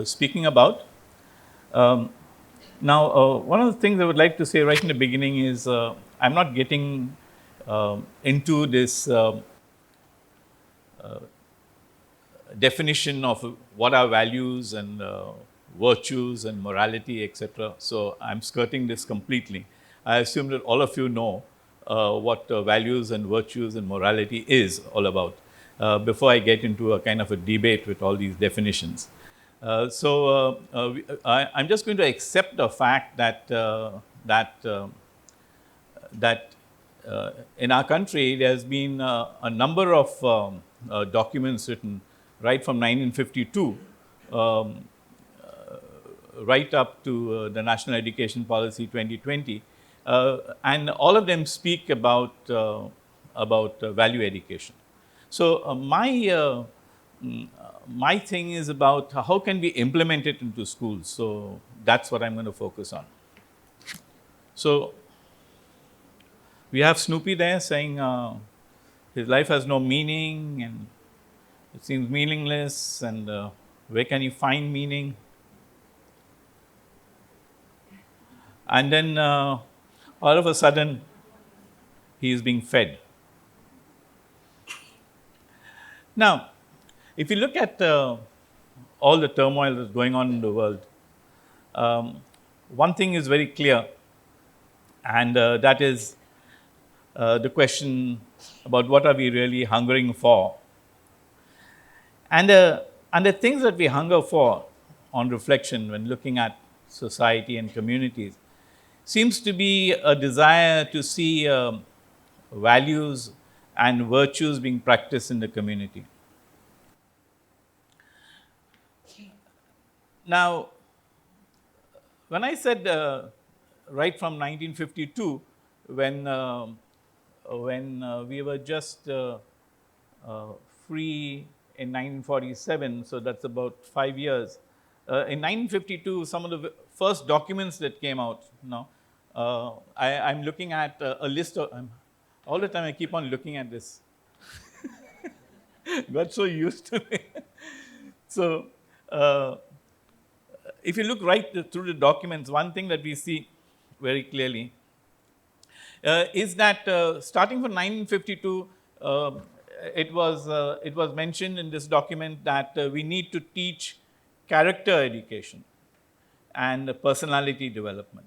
speaking about. Um, Now, one of the things I would like to say right in the beginning is I'm not getting into this definition of what are values and virtues and morality, etc. So I'm skirting this completely. I assume that all of you know what values and virtues and morality is all about before I get into a kind of a debate with all these definitions. I'm just going to accept the fact that that in our country there's been a number of documents written right from 1952 um, right up to the National Education Policy 2020, and all of them speak about value education. So my thing is about how can we implement it into schools. So that's what I'm going to focus on. So we have Snoopy there saying his life has no meaning and it seems meaningless, and where can you find meaning? And then all of a sudden, he is being fed. Now, if you look at all the turmoil that's going on in the world, one thing is very clear, and that is the question about what are we really hungering for. And the things that we hunger for on reflection when looking at society and communities seems to be a desire to see values and virtues being practiced in the community. Now, when I said right from 1952, when we were just free in 1947, so that's about 5 years. In 1952, some of the first documents that came out, I'm looking at a list of, all the time I keep on looking at this. Got so used to it. So, if you look right through the documents, one thing that we see very clearly is that starting from 1952, it was mentioned in this document that we need to teach character education and personality development.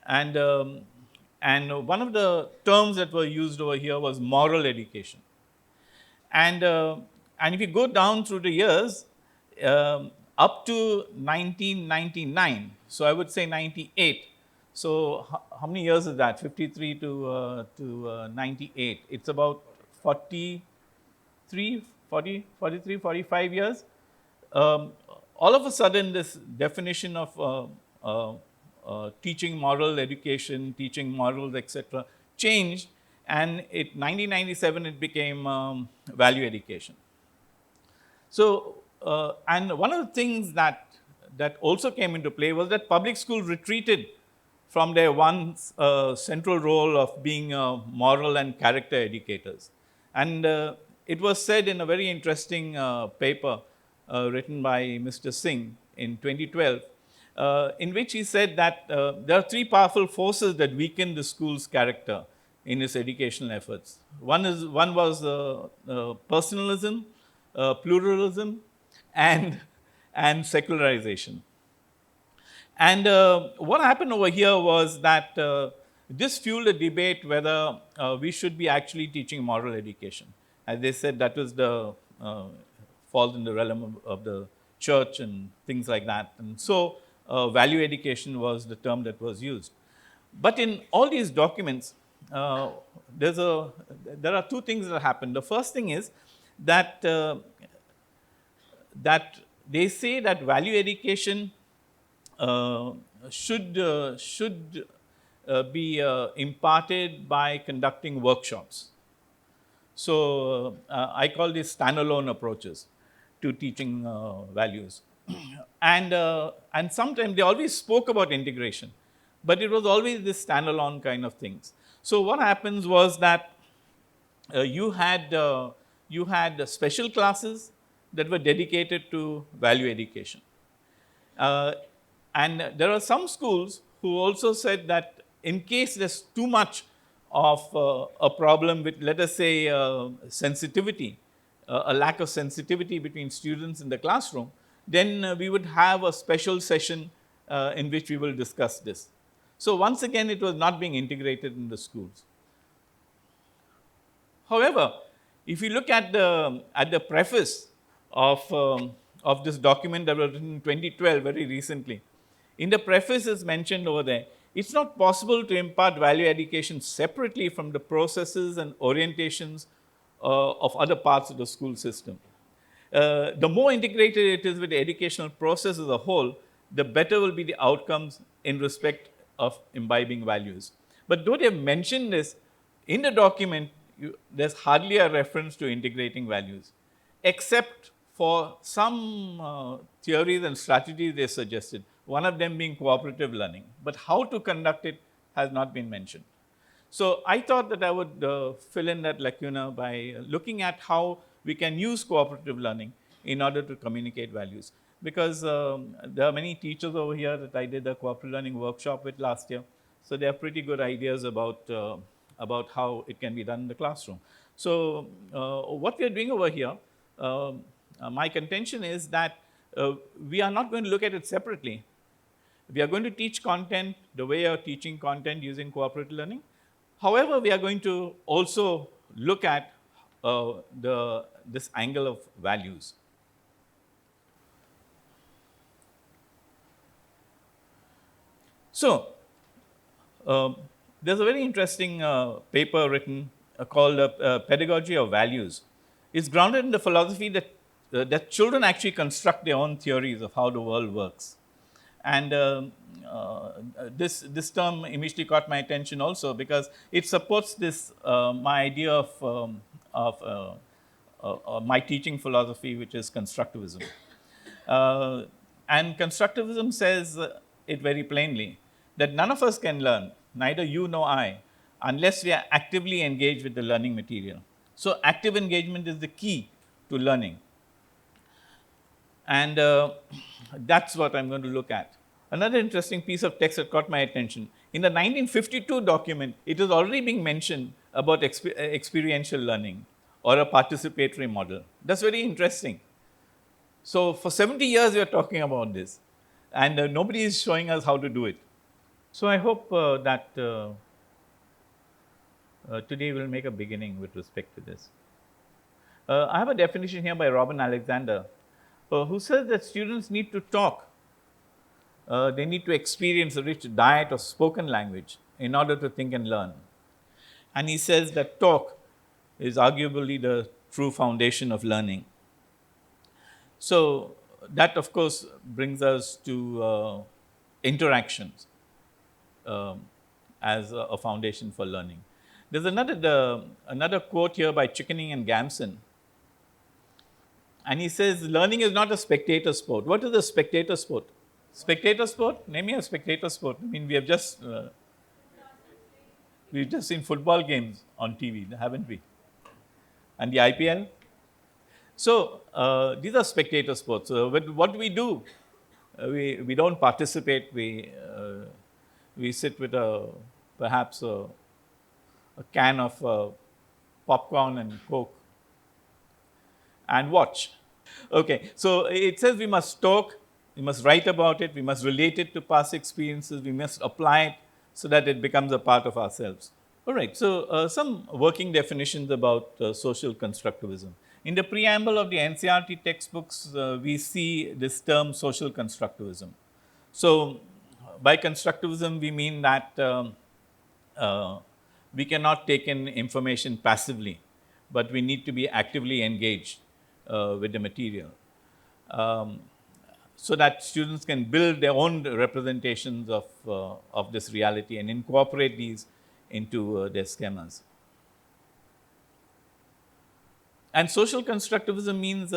And one of the terms that were used over here was moral education. And if you go down through the years, up to 1999, so I would say 98. So how many years is that? 53 to 98. It's about 43, 45 years. All of a sudden, this definition of teaching moral education, teaching morals, etc., changed, and in 1997 it became value education. So, and one of the things that also came into play was that public schools retreated from their once central role of being moral and character educators. And it was said in a very interesting paper written by Mr. Singh in 2012, in which he said that there are three powerful forces that weaken the school's character in its educational efforts. One was personalism, pluralism, and secularization. And what happened over here was that this fueled a debate whether we should be actually teaching moral education. As they said, that was the falls in the realm of the church and things like that. And so value education was the term that was used. But in all these documents, there are two things that happen. The first thing is that that they say that value education should be imparted by conducting workshops. So I call these standalone approaches to teaching values, and sometimes they always spoke about integration, but it was always this standalone kind of things. So what happens was that you had special classes that were dedicated to value education. Uh, and there are some schools who also said that in case there's too much of a problem with, let us say, sensitivity, a lack of sensitivity between students in the classroom, then we would have a special session in which we will discuss this. So once again, it was not being integrated in the schools. However, if you look at the preface of this document that was written in 2012, very recently, in the preface is mentioned over there, it's not possible to impart value education separately from the processes and orientations of other parts of the school system. The more integrated it is with the educational process as a whole, the better will be the outcomes in respect of imbibing values. But though they mention this, in the document, there's hardly a reference to integrating values, except for some theories and strategies they suggested, one of them being cooperative learning. But how to conduct it has not been mentioned. So I thought that I would fill in that lacuna by looking at how we can use cooperative learning in order to communicate values. Because there are many teachers over here that I did a cooperative learning workshop with last year. So they have pretty good ideas about how it can be done in the classroom. So what we are doing over here, my contention is that we are not going to look at it separately. We are going to teach content the way you're teaching content using cooperative learning. However, we are going to also look at this angle of values. So, there's a very interesting paper written called Pedagogy of Values. It's grounded in the philosophy that children actually construct their own theories of how the world works. And this term immediately caught my attention also because it supports this my idea of my teaching philosophy, which is constructivism. And constructivism says it very plainly that none of us can learn, neither you nor I, unless we are actively engaged with the learning material. So active engagement is the key to learning. And that's what I'm going to look at. Another interesting piece of text that caught my attention. In the 1952 document, it is already being mentioned about experiential learning or a participatory model. That's very interesting. So for 70 years, we are talking about this, and nobody is showing us how to do it. So I hope that today we'll make a beginning with respect to this. I have a definition here by Robin Alexander, who says that students need to talk. They need to experience a rich diet of spoken language in order to think and learn. And he says that talk is arguably the true foundation of learning. So that, of course, brings us to interactions as a foundation for learning. There's another quote here by Chickening and Gamson. And he says, learning is not a spectator sport. What is a spectator sport? Spectator sport? Name me a spectator sport. I mean, we've just seen football games on TV, haven't we? And the IPL. So these are spectator sports. What do? We don't participate. We sit with perhaps a can of popcorn and Coke and watch. Okay, so it says we must talk, we must write about it, we must relate it to past experiences, we must apply it so that it becomes a part of ourselves. All right, so some working definitions about social constructivism. In the preamble of the NCERT textbooks, we see this term social constructivism. So, by constructivism, we mean that we cannot take in information passively, but we need to be actively engaged with the material. So that students can build their own representations of this reality and incorporate these into their schemas. And social constructivism means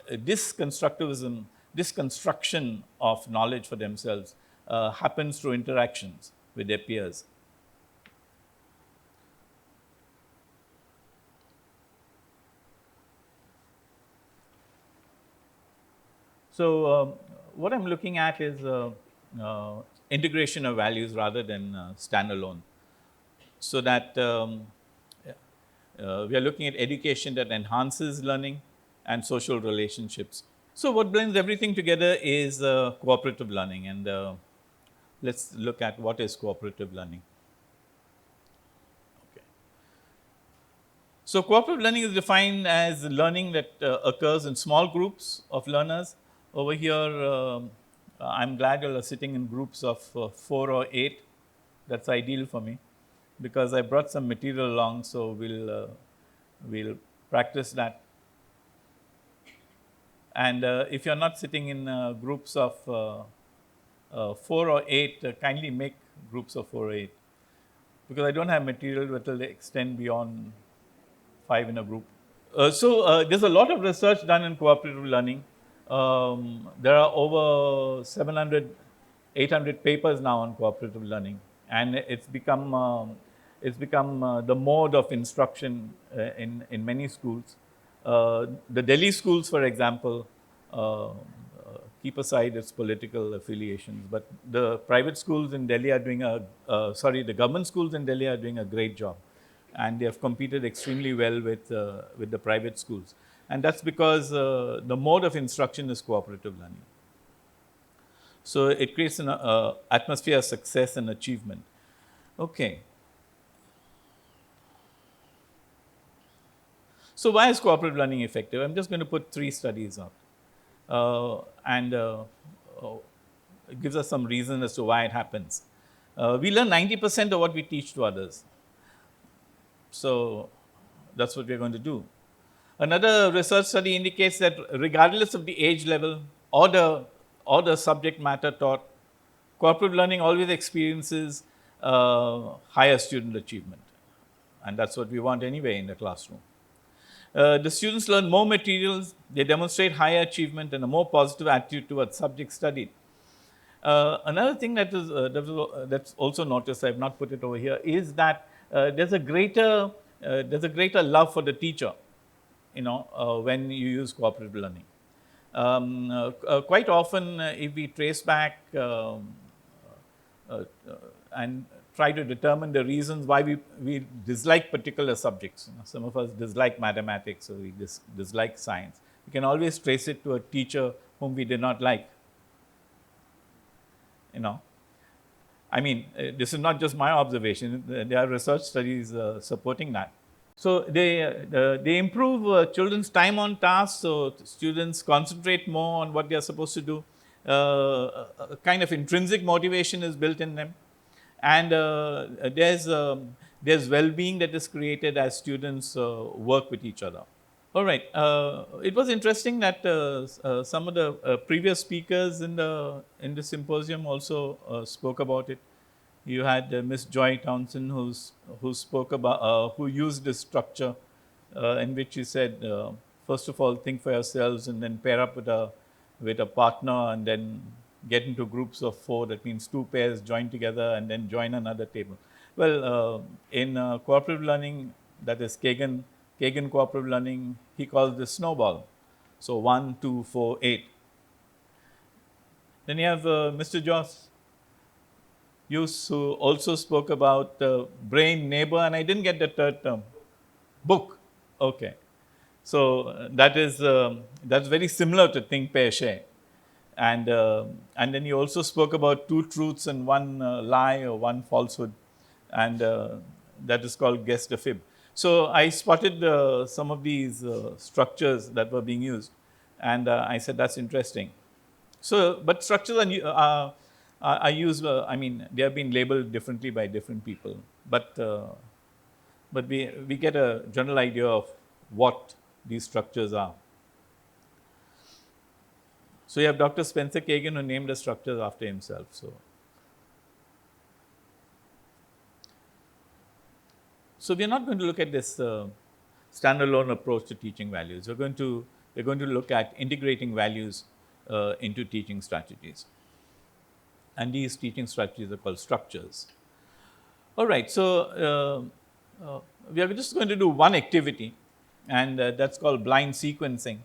this constructivism, this construction of knowledge for themselves happens through interactions with their peers. So what I'm looking at is integration of values rather than standalone, so that we are looking at education that enhances learning and social relationships. So what blends everything together is cooperative learning, and let's look at what is cooperative learning. Okay. So cooperative learning is defined as learning that occurs in small groups of learners. Over here, I'm glad you are sitting in groups of 4 or 8. That's ideal for me because I brought some material along, so we'll practice that. And if you're not sitting in groups of 4 or 8, kindly make groups of 4 or 8, because I don't have material that will extend beyond 5 in a group. So there's a lot of research done in cooperative learning. There are over 700, 800 papers now on cooperative learning, and it's become the mode of instruction in many schools. The Delhi schools, for example, keep aside its political affiliations, but the private schools in Delhi are doing the government schools in Delhi are doing a great job, and they have competed extremely well with the private schools, and that's because the mode of instruction is cooperative learning. So it creates an atmosphere of success and achievement. Okay. So why is cooperative learning effective? I'm just going to put 3 studies out, and it gives us some reason as to why it happens. We learn 90% of what we teach to others. So that's what we're going to do. Another research study indicates that regardless of the age level or the subject matter taught, cooperative learning always experiences higher student achievement, and that's what we want anyway in the classroom. The students learn more materials, they demonstrate higher achievement and a more positive attitude towards subject studied. Another thing that's also noticed, I've not put it over here, is that there's a greater love for the teacher, when you use cooperative learning. Quite often, if we trace back and try to determine the reasons why we dislike particular subjects. Some of us dislike mathematics, or we dislike science. We can always trace it to a teacher whom we did not like. I mean, this is not just my observation. There are research studies supporting that. So they improve children's time on task, so students concentrate more on what they are supposed to do. A kind of intrinsic motivation is built in them, and there's well-being that is created as students work with each other. All right. It was interesting that some of the previous speakers in the symposium also spoke about it. You had Miss Joy Townsend, who spoke about who used this structure, in which she said, first of all, think for yourselves, and then pair up with a partner, and then get into groups of 4. That means 2 pairs join together and then join another table. Well, in cooperative learning, that is Kagan cooperative learning, he calls this snowball. So 1, 2, 4, 8. Then you have Mr. Joss, who also spoke about brain, neighbor, and I didn't get the third term. Book. Okay. So that's very similar to think, pair, share. And then he also spoke about 2 truths and 1 lie or 1 falsehood, and that is called guess the fib. So I spotted some of these structures that were being used, and I said that's interesting. So, but structures are used. I mean, they have been labeled differently by different people, but we get a general idea of what these structures are. So you have Dr. Spencer Kagan, who named the structures after himself. So we are not going to look at this standalone approach to teaching values. We're going to look at integrating values into teaching strategies, and these teaching strategies are called structures. All right. So we are just going to do one activity, and that's called blind sequencing.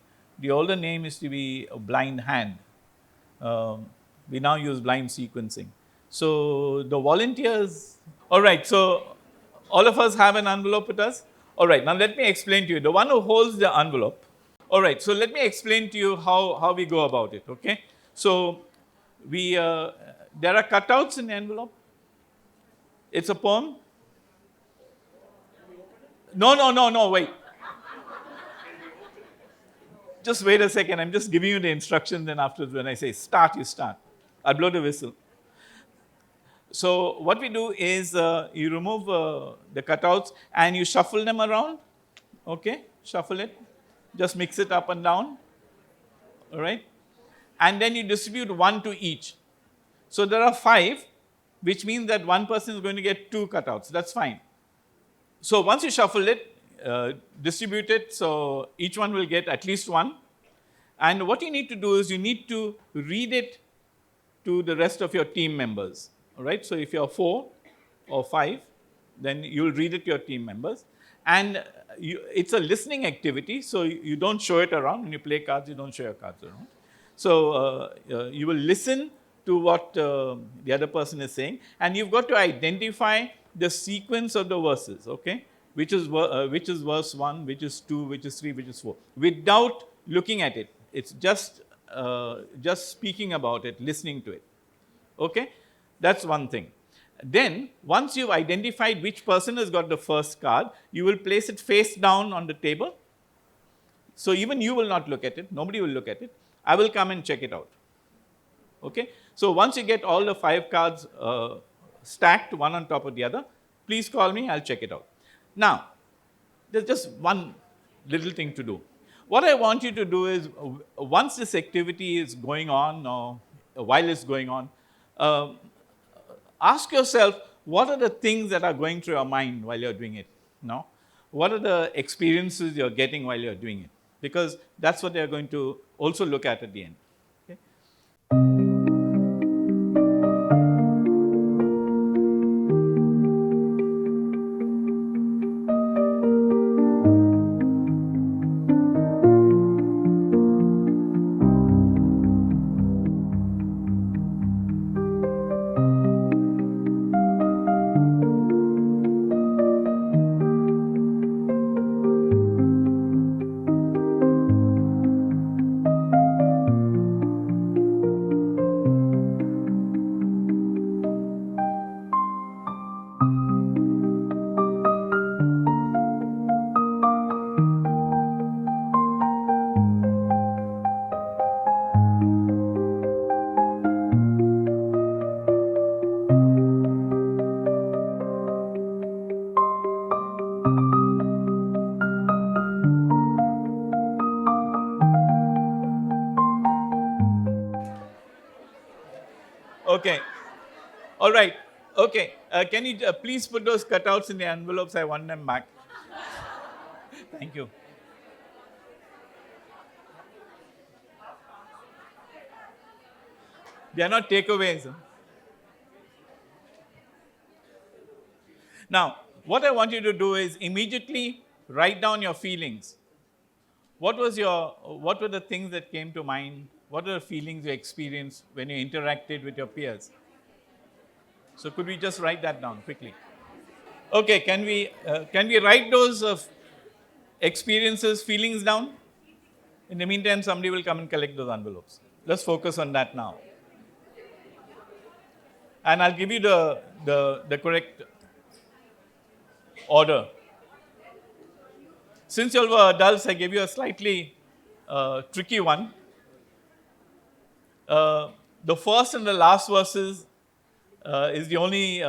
The older name used to be a blind hand. We now use blind sequencing. So the volunteers, all right, so all of us have an envelope with us. All right, now let me explain to you. The one who holds the envelope, all right, so let me explain to you how we go about it, okay? So there are cutouts in the envelope. It's a poem. No, wait. Just wait a second. I'm just giving you the instructions, and afterwards, when I say start, you start. I'll blow the whistle. So what we do is you remove the cutouts and you shuffle them around. Okay, shuffle it. Just mix it up and down. All right, and then you distribute one to each. So there are 5, which means that one person is going to get 2 cutouts. That's fine. So once you shuffle it, distribute it, so each one will get at least 1. And what you need to do is you need to read it to the rest of your team members. All right, so if you're 4 or 5, then you'll read it to your team members. And it's a listening activity, so you don't show it around. When you play cards, you don't show your cards around. So you will listen to what the other person is saying, and you've got to identify the sequence of the verses, okay? Which is verse 1, which is 2, which is 3, which is 4, without looking at it. It's just speaking about it, listening to it, okay? That's one thing. Then, once you've identified which person has got the first card, you will place it face down on the table. So even you will not look at it. Nobody will look at it. I will come and check it out. Okay? So once you get all the 5 cards stacked one on top of the other, please call me. I'll check it out. Now, there's just one little thing to do. What I want you to do is, once this activity is going on, or while it's going on, ask yourself, what are the things that are going through your mind while you're doing it? No? What are the experiences you're getting while you're doing it? Because that's what they're going to also look at the end. Okay? Okay. All right. Okay. Can you please put those cutouts in the envelopes? I want them back. Thank you. They are not takeaways. Huh? Now, what I want you to do is immediately write down your feelings. What were the things that came to mind? What are the feelings you experienced when you interacted with your peers? So could we just write that down quickly? Okay, can we write those experiences, feelings down? In the meantime, somebody will come and collect those envelopes. Let's focus on that now. And I'll give you the correct order. Since you all were adults, I gave you a slightly tricky one. The first and the last verses is the only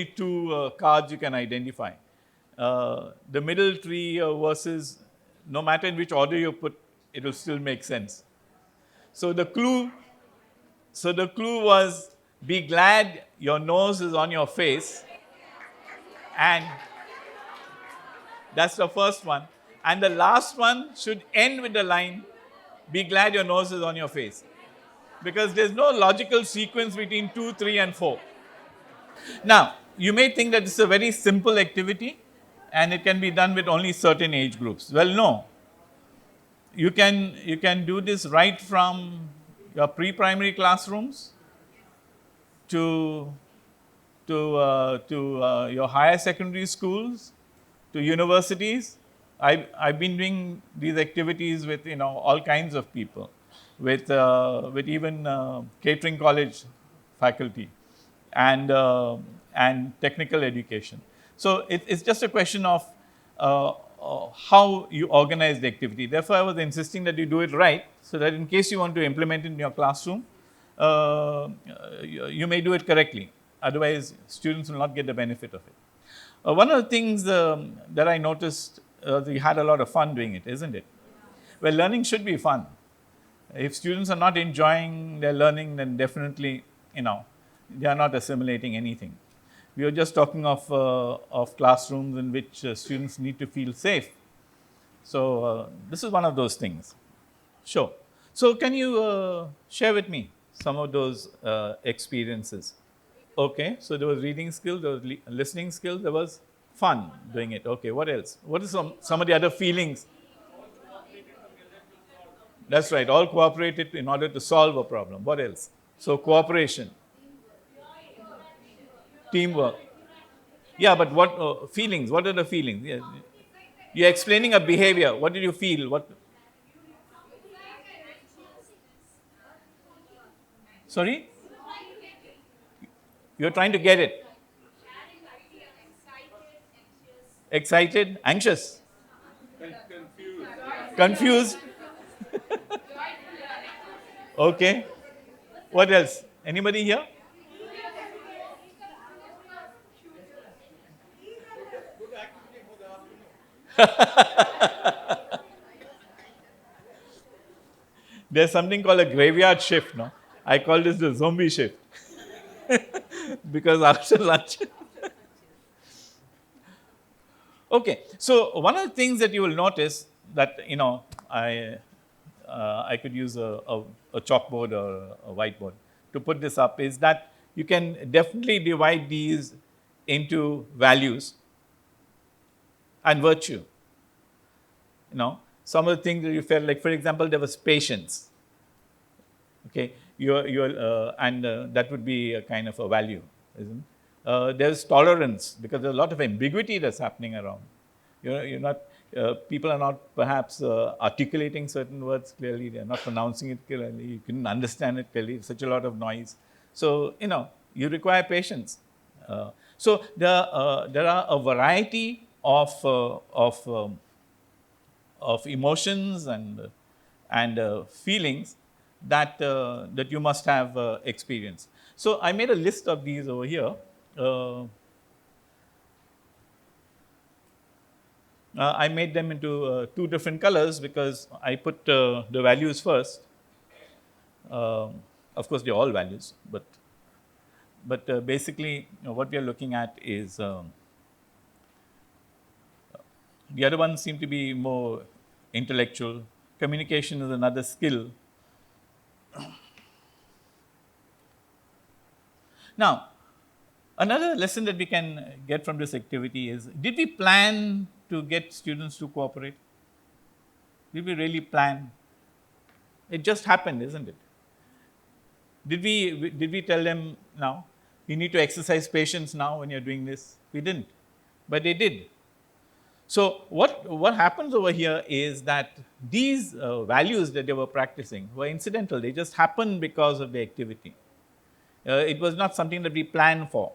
2 cards you can identify. The middle 3 verses, no matter in which order you put, it will still make sense. So the clue was, be glad your nose is on your face, and that's the first one. And the last one should end with the line, be glad your nose is on your face. Because there's no logical sequence between 2, 3, and 4. Now, you may think that this is a very simple activity and it can be done with only certain age groups. Well, no. you can do this right from your pre-primary classrooms to your higher secondary schools, to universities. I've been doing these activities with all kinds of people, with even catering college faculty, and technical education. So it's just a question of how you organize the activity. Therefore, I was insisting that you do it right, so that in case you want to implement it in your classroom, you may do it correctly. Otherwise, students will not get the benefit of it. One of the things that I noticed, we had a lot of fun doing it, isn't it? Well, learning should be fun. If students are not enjoying their learning, then definitely, they are not assimilating anything. We are just talking of classrooms in which students need to feel safe. So this is one of those things. Sure. So can you share with me some of those experiences? Okay. So there was reading skills, there was listening skills, there was fun doing it. Okay. What else? What is some of the other feelings? That's right. All cooperated in order to solve a problem. What else? So cooperation, teamwork. Yeah, but what feelings? What are the feelings? Yeah. You're explaining a behavior. What did you feel? What? Sorry? You're trying to get it. Excited? Anxious? Confused? Okay. What else? Anybody here? There's something called a graveyard shift, no? I call this the zombie shift. Because after lunch. Okay, so one of the things that you will notice that, I could use a chalkboard or a whiteboard to put this up is that you can definitely divide these into values and virtue. Some of the things that you felt like, for example, there was patience. Okay, and that would be a kind of a value, isn't it? There's tolerance, because there's a lot of ambiguity that's happening around. You're not. People are not perhaps articulating certain words clearly. They're not pronouncing it clearly. You couldn't understand it clearly. It's such a lot of noise. So you require patience. So there are a variety of emotions and feelings that you must have experienced. So I made a list of these over here. I made them into two different colors because I put the values first. Of course, they're all values, but basically, what we are looking at is the other ones seem to be more intellectual. Communication is another skill. Now, another lesson that we can get from this activity is, did we plan to get students to cooperate? Did we really plan? It just happened, isn't it? Did we tell them, now, you need to exercise patience now when you're doing this? We didn't, but they did. So what happens over here is that these values that they were practicing were incidental. They just happened because of the activity. It was not something that we planned for.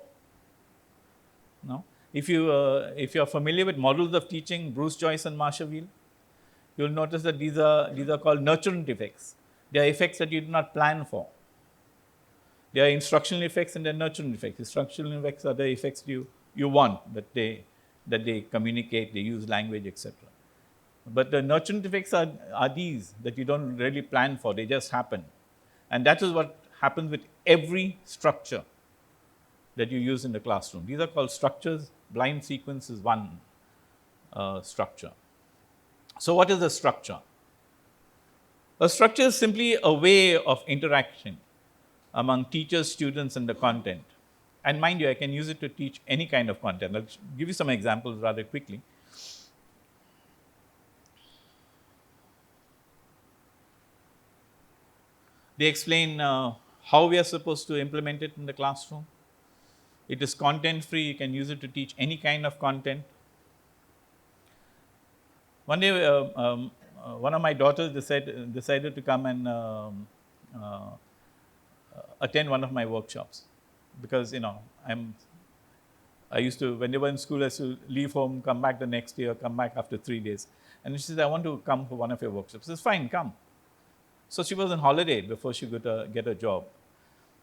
No? If you're familiar with models of teaching, Bruce Joyce and Marshall, you'll notice that these are called nurturant effects. They are effects that you did not plan for. They are instructional effects and they're nurturant effects. Instructional effects are the effects you want, that they communicate, they use language, etc. But the nurturant effects are these that you don't really plan for. They just happen, and that is what happens with every structure that you use in the classroom. These are called structures. Blind sequence is one structure. So what is a structure? A structure is simply a way of interaction among teachers, students, and the content. And mind you, I can use it to teach any kind of content. I'll give you some examples rather quickly. They explain how we are supposed to implement it in the classroom. It is content free. You can use it to teach any kind of content. One day, one of my daughters decided to come and uh, attend one of my workshops, because I used to, when they were in school, I used to leave home, come back the next year, come back after 3 days. And she said, I want to come for one of your workshops. I said, fine, come. So she was on holiday before she could get a job.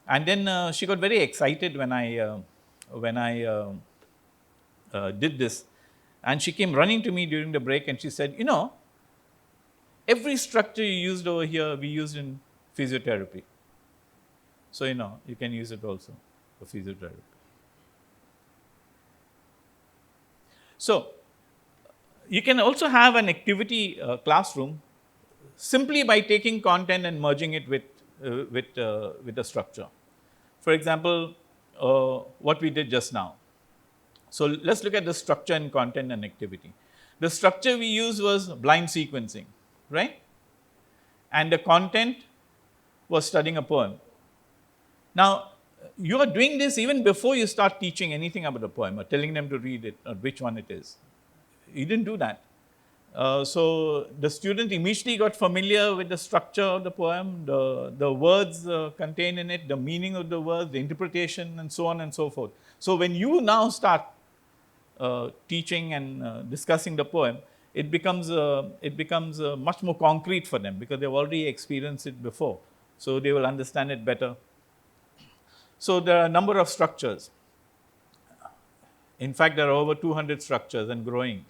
And then she got very excited when I did this. And she came running to me during the break and she said, every structure you used over here, we used in physiotherapy. So, you can use it also for physiotherapy. So, you can also have an activity classroom simply by taking content and merging it with a structure. For example, what we did just now. So, let's look at the structure and content and activity. The structure we used was blind sequencing, right? And the content was studying a poem. Now, you are doing this even before you start teaching anything about the poem or telling them to read it or which one it is. You didn't do that. So the student immediately got familiar with the structure of the poem, the words contained in it, the meaning of the words, the interpretation, and so on and so forth. So when you now start teaching and discussing the poem, it becomes much more concrete for them because they've already experienced it before. So they will understand it better. So there are a number of structures. In fact, there are over 200 structures and growing.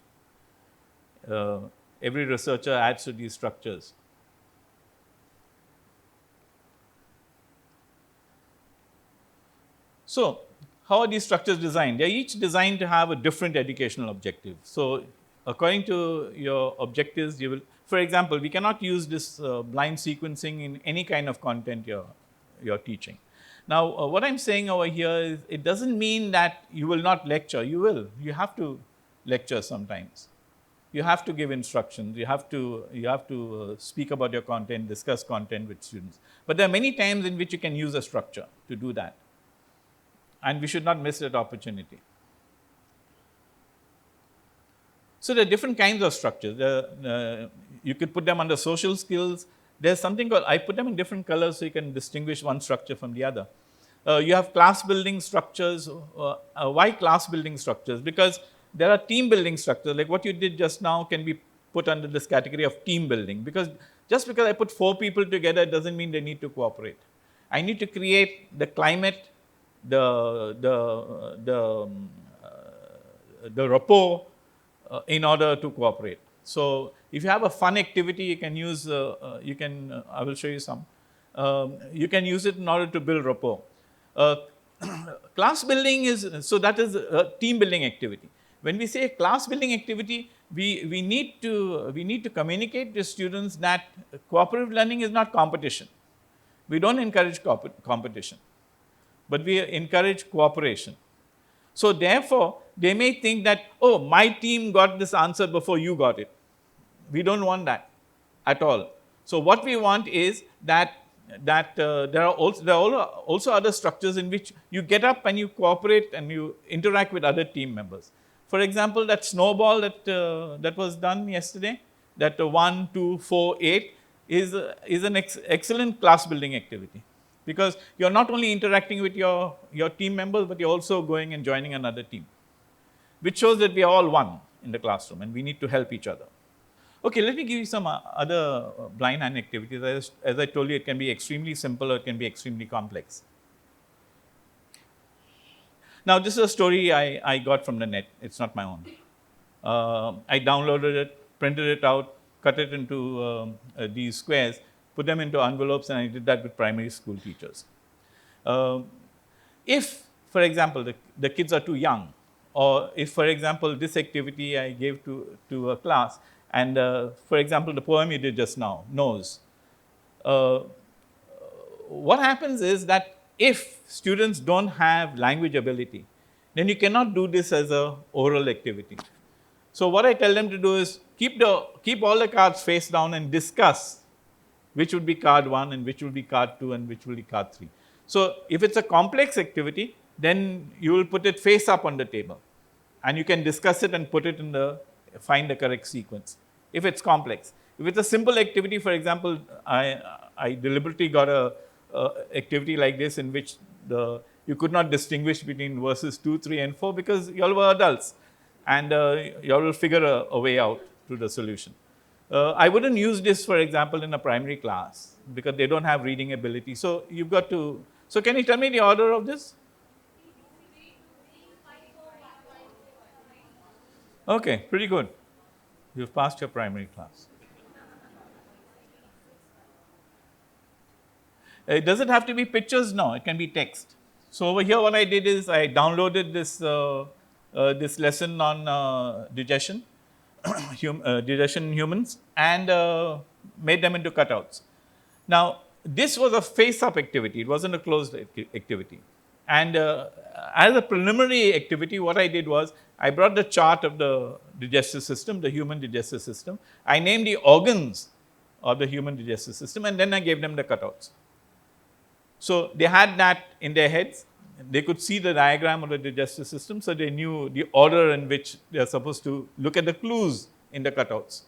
Every researcher adds to these structures. So, how are these structures designed? They are each designed to have a different educational objective. So, according to your objectives, you will, for example, we cannot use this blind sequencing in any kind of content you're teaching. Now, what I'm saying over here is, it doesn't mean that you will not lecture. You will. You have to lecture sometimes. You have to give instructions. You have to speak about your content, discuss content with students. But there are many times in which you can use a structure to do that. And we should not miss that opportunity. So there are different kinds of structures. You could put them under social skills. There's something called, I put them in different colors so you can distinguish one structure from the other. You have class building structures. Why class building structures? Because there are team building structures. Like what you did just now can be put under this category of team building. Because just because I put 4 people together doesn't mean they need to cooperate. I need to create the climate, the rapport in order to cooperate. So if you have a fun activity, you can use, I will show you some. You can use it in order to build rapport. Class building so that is a team building activity. When we say class building activity, we need to communicate to students that cooperative learning is not competition. We don't encourage competition, but we encourage cooperation. So therefore, they may think that, oh, my team got this answer before you got it. We don't want that at all. So what we want is that there are also other structures in which you get up and you cooperate and you interact with other team members. For example, that snowball that was done yesterday, that 1, 2, 4, 8 is an excellent class building activity. Because you're not only interacting with your team members, but you're also going and joining another team, which shows that we are all one in the classroom and we need to help each other. Okay, let me give you some other blind hand activities. As I told you, it can be extremely simple or it can be extremely complex. Now, this is a story I got from the net. It's not my own. I downloaded it, printed it out, cut it into these squares, put them into envelopes, and I did that with primary school teachers. If, for example, the kids are too young, or if, for example, this activity I gave to a class, and for example, the poem you did just now, Nose, what happens is that if students don't have language ability, then you cannot do this as an oral activity. So what I tell them to do is keep all the cards face down and discuss which would be card 1 and which will be card 2 and which will be card 3. So, if it's a complex activity, then you will put it face up on the table and you can discuss it and put it in the, find the correct sequence if it's complex. If it's a simple activity, for example, I deliberately got a activity like this in which you could not distinguish between verses 2, 3 and 4 because you all were adults and you all will figure a way out to the solution. I wouldn't use this, for example, in a primary class because they don't have reading ability. So, you've got to, so can you tell me the order of this? Okay, pretty good. You've passed your primary class. Does it have to be pictures? No, it can be text. So over here, what I did is I downloaded this lesson on digestion, digestion in humans, and made them into cutouts. Now, this was a face-up activity. It wasn't a closed activity. And as a preliminary activity, what I did was I brought the chart of the digestive system, the human digestive system. I named the organs of the human digestive system, and then I gave them the cutouts. So, they had that in their heads. They could see the diagram of the digestive system, so they knew the order in which they are supposed to look at the clues in the cutouts.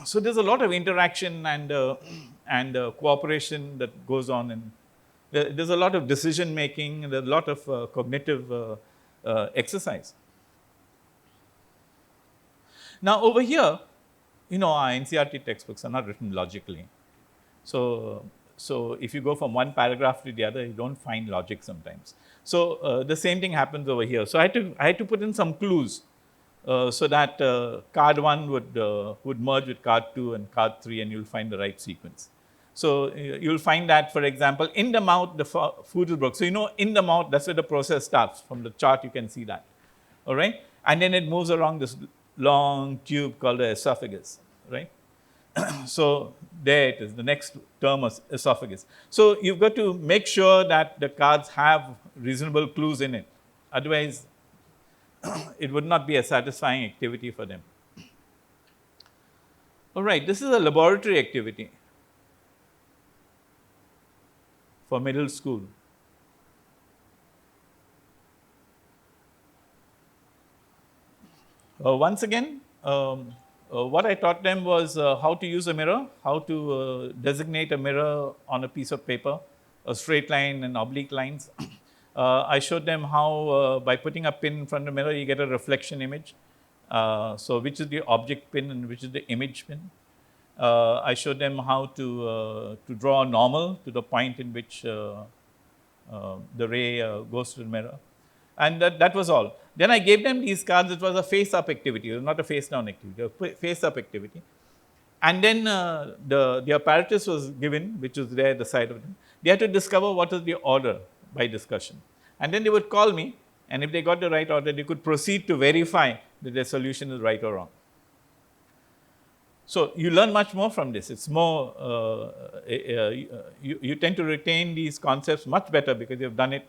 So, there's a lot of interaction and cooperation that goes on, and there's a lot of decision making, there's a lot of cognitive exercise. Now, over here, our NCERT textbooks are not written logically. So, if you go from one paragraph to the other, you don't find logic sometimes. So, the same thing happens over here. So, I had to put in some clues so that card 1 would merge with card 2 and card 3, and you'll find the right sequence. So, you'll find that, for example, in the mouth, the food is broken. So, in the mouth, that's where the process starts. From the chart, you can see that. All right? And then it moves along this long tube called the esophagus, right? So, there it is, the next term is esophagus. So, you've got to make sure that the cards have reasonable clues in it. Otherwise, it would not be a satisfying activity for them. All right, this is a laboratory activity for middle school. Once again, what I taught them was how to use a mirror, how to designate a mirror on a piece of paper, a straight line and oblique lines. I showed them how by putting a pin in front of the mirror, you get a reflection image. So, which is the object pin and which is the image pin. I showed them how to draw a normal to the point in which the ray goes to the mirror. And that was all. Then I gave them these cards. It was a face-up activity, it was not a face-down activity, a face-up activity. And then the apparatus was given, which was there at the side of them. They had to discover what is the order by discussion. And then they would call me, and if they got the right order, they could proceed to verify that their solution is right or wrong. So, you learn much more from this. It's more, you tend to retain these concepts much better because you've done it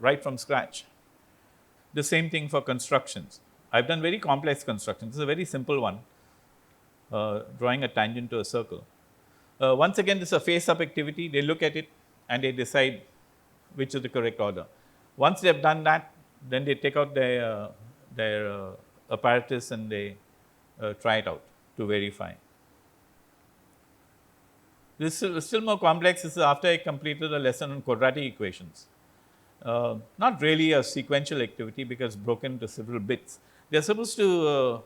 right from scratch. The same thing for constructions. I've done very complex constructions. This is a very simple one, drawing a tangent to a circle. Once again, this is a face-up activity. They look at it and they decide which is the correct order. Once they've done that, then they take out their apparatus and they try it out to verify. This is still more complex. This is after I completed a lesson on quadratic equations. Not really a sequential activity because broken into several bits. They are supposed to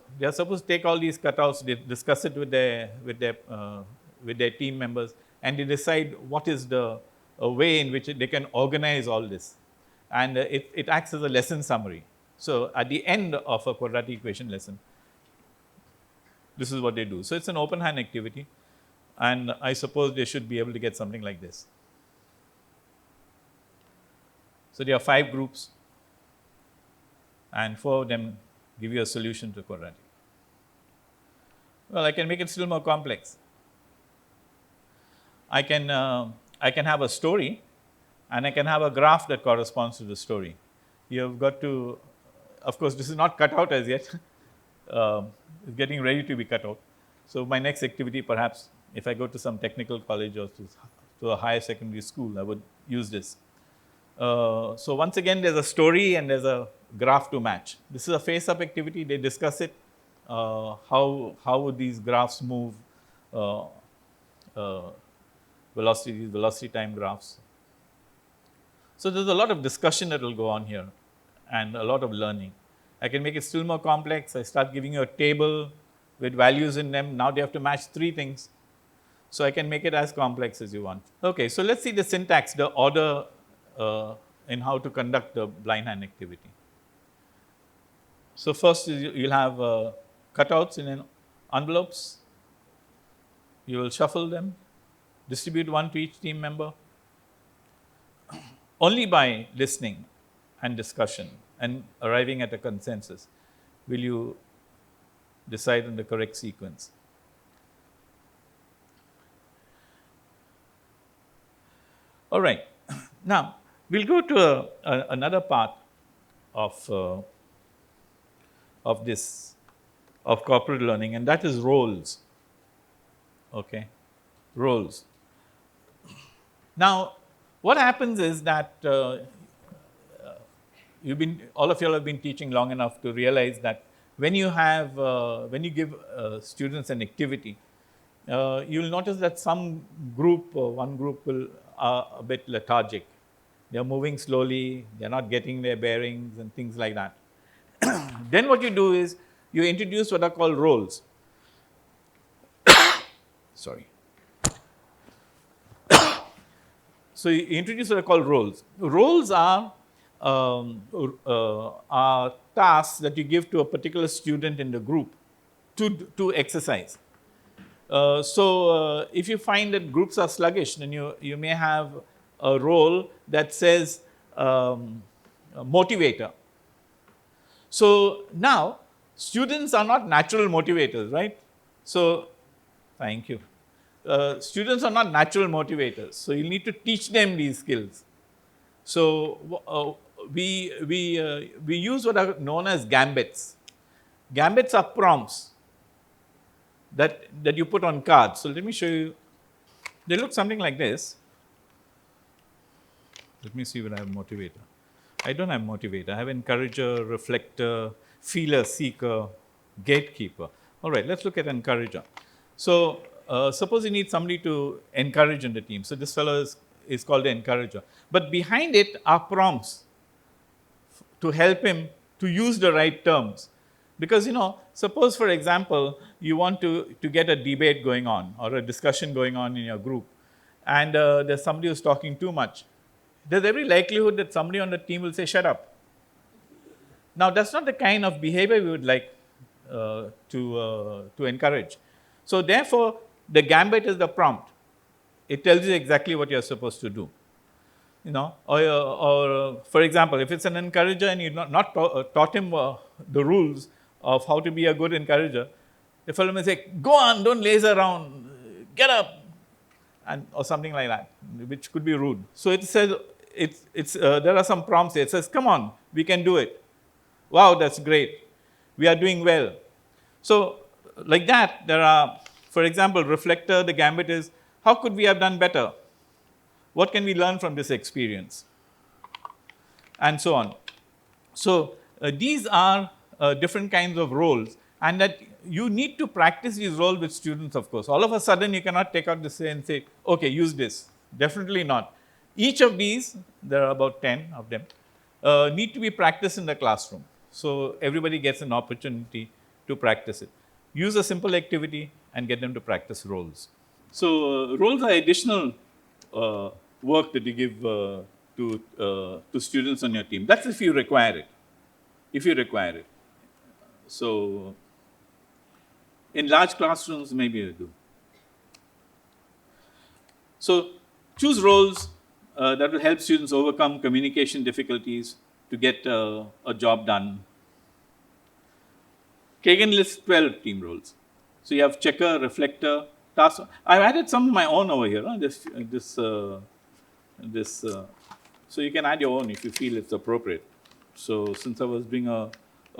take all these cutouts, they discuss it with their team members, and they decide what is the way in which they can organize all this. And it acts as a lesson summary. So, at the end of a quadratic equation lesson, this is what they do. So, it's an open hand activity, and I suppose they should be able to get something like this. So, there are 5 groups, and 4 of them give you a solution to quadratic. Well, I can make it still more complex. I can have a story, and I can have a graph that corresponds to the story. You've got to, of course, this is not cut out as yet. It's getting ready to be cut out. So, my next activity perhaps If I go to some technical college or to a higher secondary school, I would use this. So once again, there's a story and there's a graph to match. This is a face-up activity. They discuss it. How would these graphs move? Uh, velocity time graphs. So there's a lot of discussion that will go on here and a lot of learning. I can make it still more complex. I start giving you a table with values in them. Now they have to match 3 things. So I can make it as complex as you want. Okay, so let's see the syntax, the order in how to conduct the blind hand activity. So first you'll have cutouts in envelopes. You will shuffle them, distribute 1 to each team member. Only by listening and discussion and arriving at a consensus will you decide on the correct sequence. All right. Now, we'll go to another part of corporate learning, and that is roles. Okay, roles. Now, what happens is that all of you have been teaching long enough to realize that when you give students an activity, you'll notice that one group will a bit lethargic. They're moving slowly, they're not getting their bearings and things like that. Then what you do is you introduce what are called roles. Sorry. So you introduce what are called roles. Roles are tasks that you give to a particular student in the group to exercise. So if you find that groups are sluggish, then you may have a role that says motivator. So now students are not natural motivators, right? So thank you. Students are not natural motivators, so you need to teach them these skills. So we use what are known as gambits. Gambits are prompts that you put on cards. So let me show you. They look something like this. Let me see whether I have motivator. I don't have motivator. I have encourager, reflector, feeler, seeker, gatekeeper. All right, let's look at encourager. So suppose you need somebody to encourage in the team. So this fellow is called the encourager. But behind it are prompts to help him to use the right terms. Because, suppose, for example, you want to get a debate going on or a discussion going on in your group, and there's somebody who's talking too much. There's every likelihood that somebody on the team will say, shut up. Now, that's not the kind of behavior we would like to encourage. So, therefore, the gambit is the prompt. It tells you exactly what you're supposed to do. Or for example, if it's an encourager and you've not taught him the rules of how to be a good encourager, the fellow may say, go on, don't laze around, get up, or something like that, which could be rude. So it says, there are some prompts here. It says, come on, we can do it. Wow, that's great. We are doing well. So like that, there are, for example, reflector, the gambit is, how could we have done better? What can we learn from this experience? And so on. So these are different kinds of roles, and that you need to practice these roles with students, of course. All of a sudden, you cannot take out this and say, okay, use this. Definitely not. Each of these, there are about 10 of them, need to be practiced in the classroom. So everybody gets an opportunity to practice it. Use a simple activity and get them to practice roles. So roles are additional work that you give to students on your team. That's if you require it. If you require it. So in large classrooms, maybe you do. So choose roles that will help students overcome communication difficulties to get a job done. Kagan lists 12 team roles. So you have checker, reflector, task. I've added some of my own over here. So you can add your own if you feel it's appropriate. So since I was doing a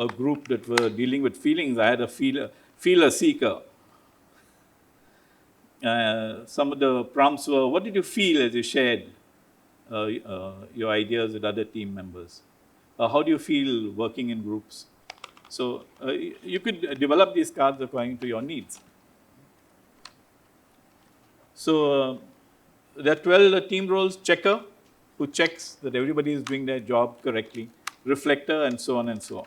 group that were dealing with feelings, I had a feeler seeker. some of the prompts were, what did you feel as you shared your ideas with other team members? How do you feel working in groups? So you could develop these cards according to your needs. So there are 12 team roles: checker, who checks that everybody is doing their job correctly, reflector, and so on and so on.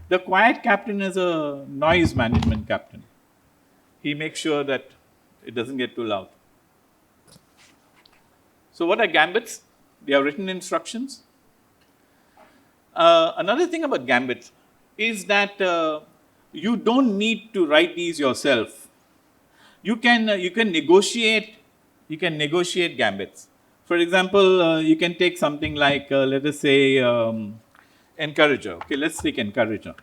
The quiet captain is a noise management captain. He makes sure that it doesn't get too loud. So what are gambits? They are written instructions. Another thing about gambits is that you don't need to write these yourself. You can negotiate gambits. For example, you can take something like let us say encourager. Okay, let's take encourager.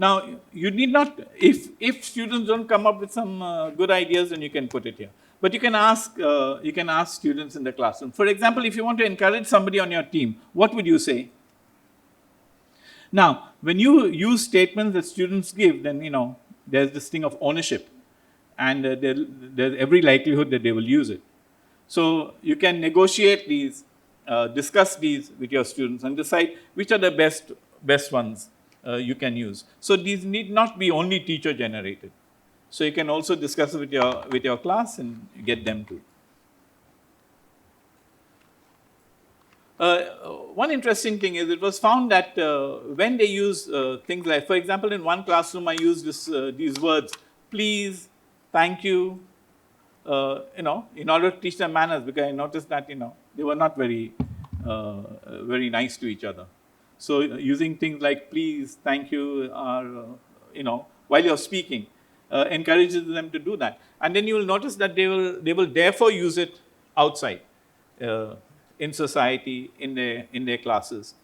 Now you need not, if students don't come up with some good ideas, then you can put it here. But you can ask students in the classroom. For example, if you want to encourage somebody on your team, what would you say? Now, when you use statements that students give, then there's this thing of ownership, and there's every likelihood that they will use it. So you can negotiate these, discuss these with your students, and decide which are the best ones you can use. So these need not be only teacher generated. So you can also discuss it with your class and get them to. One interesting thing is, it was found that when they use things like, for example, in one classroom I used these words, please, thank you, in order to teach them manners, because I noticed that they were not very nice to each other. So using things like please, thank you, are while you're speaking, encourages them to do that. And then you will notice that they will therefore use it outside. In society, in their classes.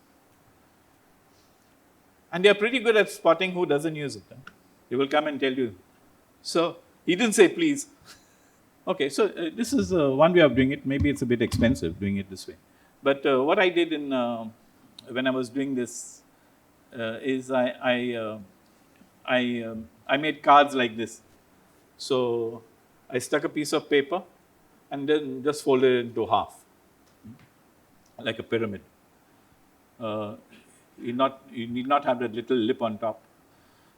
And they are pretty good at spotting who doesn't use it. They will come and tell you, so he didn't say please. Okay, so this is one way of doing it. Maybe it's a bit expensive doing it this way. But what I did when I was doing this is I made cards like this. So I stuck a piece of paper and then just folded it into half, like a pyramid. You need not have that little lip on top.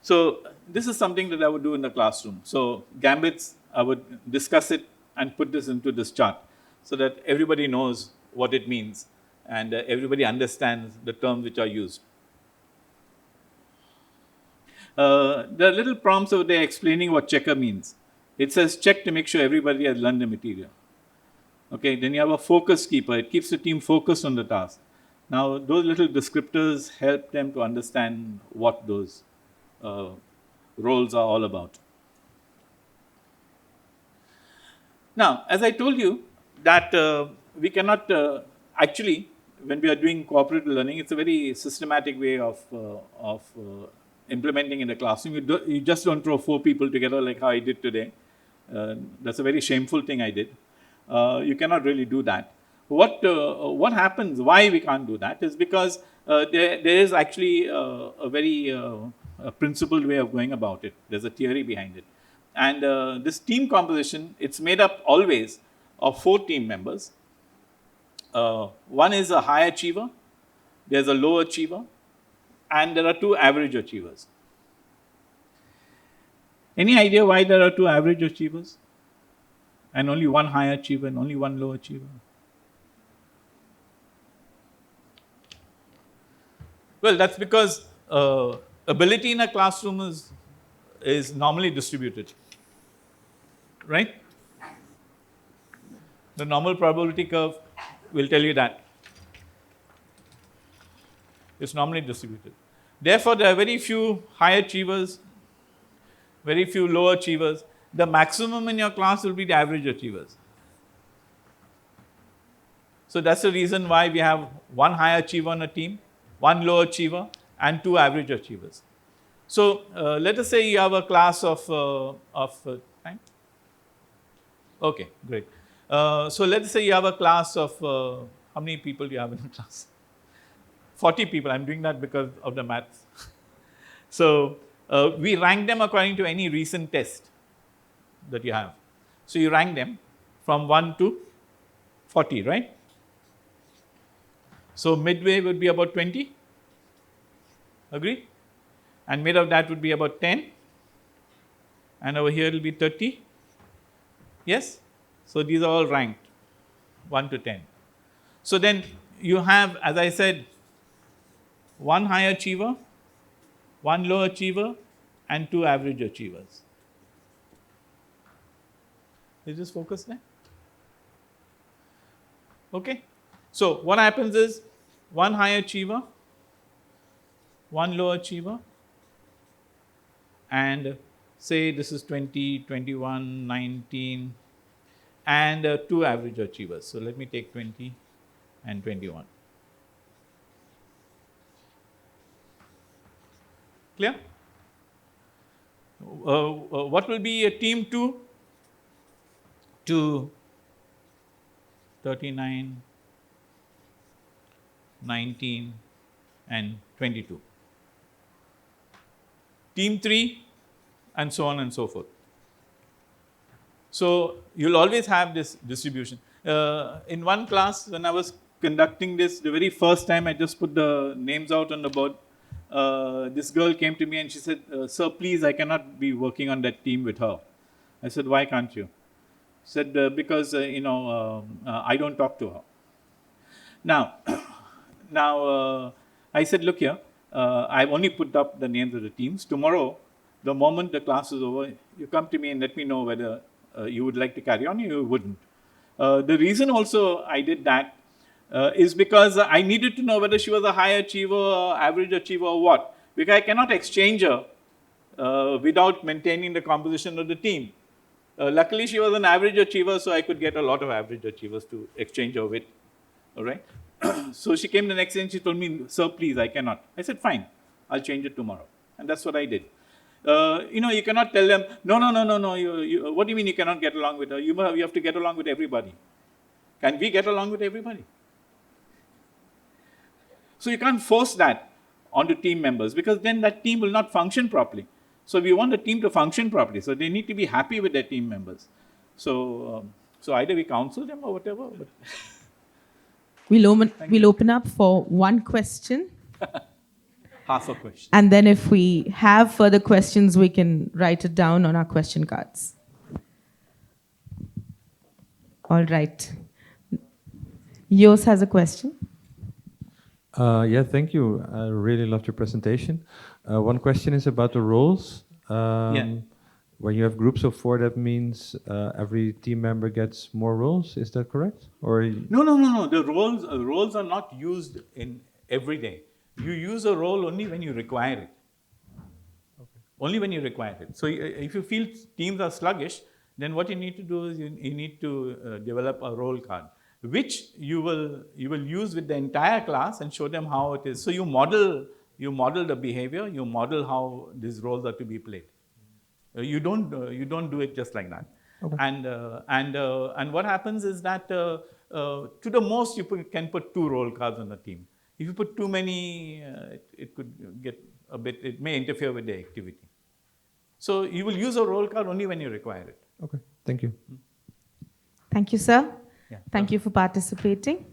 So this is something that I would do in the classroom. So gambits, I would discuss it and put this into this chart so that everybody knows what it means and everybody understands the terms which are used. There are little prompts over there explaining what checker means. It says check to make sure everybody has learned the material. Okay, then you have a focus keeper. It keeps the team focused on the task. Now, those little descriptors help them to understand what those roles are all about. Now, as I told you, that we cannot actually, when we are doing cooperative learning, it's a very systematic way of implementing in the classroom. You just don't throw 4 people together like how I did today. That's a very shameful thing I did. You cannot really do that. What happens, why we can't do that, is because there is actually a very principled way of going about it. There's a theory behind it. And this team composition, it's made up always of 4 team members. One is a high achiever, there's a low achiever, and there are 2 average achievers. Any idea why there are 2 average achievers? And only 1 high achiever and only 1 low achiever? Well, that's because ability in a classroom is normally distributed, right? The normal probability curve will tell you that. It's normally distributed. Therefore, there are very few high achievers, very few low achievers. The maximum in your class will be the average achievers. So that's the reason why we have 1 high achiever on a team, 1 low achiever, and 2 average achievers. So let us say you have a class of time. Okay, great. So let's say you have a class of how many people do you have in the class? 40 people. I'm doing that because of the maths. So we rank them according to any recent test that you have. So you rank them from 1 to 40, right? So midway would be about 20. Agree? And mid of that would be about 10. And over here it will be 30. Yes? So these are all ranked 1 to 10. So then you have, as I said, one high achiever, one low achiever, and two average achievers. Is this focus there? Okay. So what happens is one high achiever, one low achiever, and say this is 20, 21, 19, and two average achievers. So let me take 20 and 21. Clear? What will be a team 2? To 39, 19, and 22. Team 3, and so on and so forth. So you'll always have this distribution. In one class, when I was conducting this, the very first time I just put the names out on the board, this girl came to me and she said, "Sir, please, I cannot be working on that team with her." I said, "Why can't you?" She said, "Because, I don't talk to her." Now, I said, "Look here, I've only put up the names of the teams. Tomorrow, the moment the class is over, you come to me and let me know whether you would like to carry on or you wouldn't." The reason also I did that is because I needed to know whether she was a high achiever, average achiever, or what. Because I cannot exchange her without maintaining the composition of the team. Luckily, she was an average achiever, so I could get a lot of average achievers to exchange her with. All right. So she came the next day and she told me, "Sir, please, I cannot." I said, "Fine, I'll change it tomorrow." And that's what I did. You cannot tell them, no. What do you mean you cannot get along with her? You have to get along with everybody. Can we get along with everybody? So you can't force that onto team members because then that team will not function properly. So we want the team to function properly. So they need to be happy with their team members. So either we counsel them or whatever. But We'll open up for one question. half a question. And then if we have further questions, we can write it down on our question cards. All right. Yos has a question. Yeah, thank you. I really loved your presentation. One question is about the roles. When you have groups of 4, that means every team member gets more roles. Is that correct? Or No. The roles are not used in every day. You use a role only when you require it. Okay. Only when you require it. So if you feel teams are sluggish, then what you need to do is you need to develop a role card, which you will use with the entire class and show them how it is. So you model the behavior, you model how these roles are to be played. You don't do it just like that. Okay. And what happens is that to the most you can put 2 role cards on the team. If you put too many, it could get a bit. It may interfere with the activity. So you will use a role card only when you require it. Okay. Thank you. Thank you, sir. Yeah. Thank you for participating.